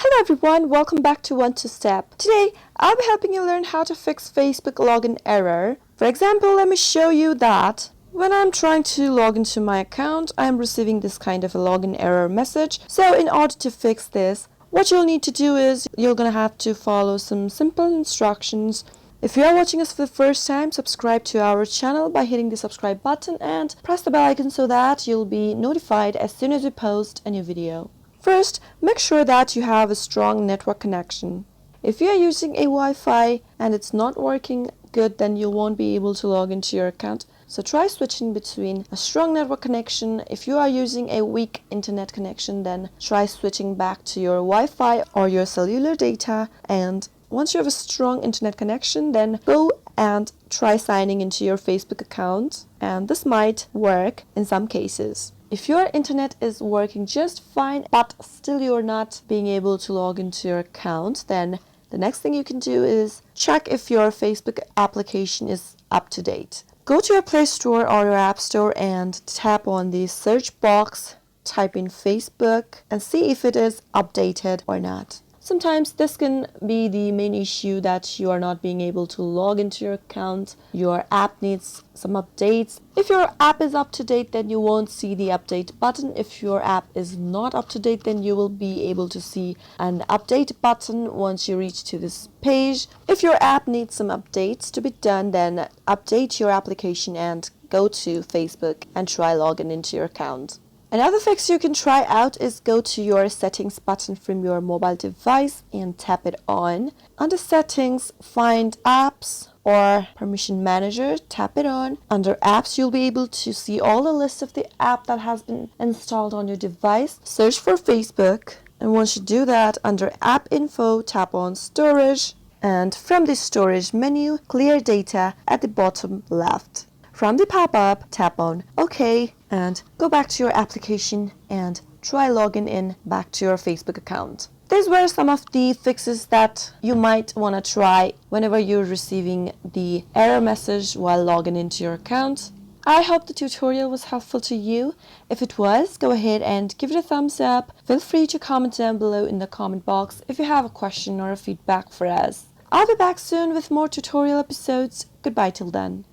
Hello everyone, welcome back to One2Step. Today, I'll be helping you learn how to fix Facebook login error. For example, let me show you that when I'm trying to log into my account, I'm receiving this kind of a login error message. So in order to fix this, what you'll need to do is you're gonna have to follow some simple instructions. If you are watching us for the first time, subscribe to our channel by hitting the subscribe button and press the bell icon so that you'll be notified as soon as we post a new video. First, make sure that you have a strong network connection. If you are using a Wi-Fi and it's not working good, then you won't be able to log into your account. So try switching between a strong network connection. If you are using a weak internet connection, then try switching back to your Wi-Fi or your cellular data. And once you have a strong internet connection, then go and try signing into your Facebook account. And this might work in some cases. If your internet is working just fine, but still you're not being able to log into your account, then the next thing you can do is check if your Facebook application is up to date. Go to your Play Store or your App Store and tap on the search box, type in Facebook, and see if it is updated or not. Sometimes this can be the main issue that you are not being able to log into your account. Your app needs some updates. If your app is up to date, then you won't see the update button. If your app is not up to date, then you will be able to see an update button once you reach to this page. If your app needs some updates to be done, then update your application and go to Facebook and try logging into your account. Another fix you can try out is go to your settings button from your mobile device and tap it on. Under settings, find apps or permission manager, tap it on. Under apps, you'll be able to see all the list of the app that has been installed on your device. Search for Facebook, and once you do that, under app info, tap on storage, and from the storage menu, clear data at the bottom left. From the pop-up, tap on OK and go back to your application and try logging in back to your Facebook account. These were some of the fixes that you might want to try whenever you're receiving the error message while logging into your account. I hope the tutorial was helpful to you. If it was, go ahead and give it a thumbs up. Feel free to comment down below in the comment box if you have a question or a feedback for us. I'll be back soon with more tutorial episodes. Goodbye till then.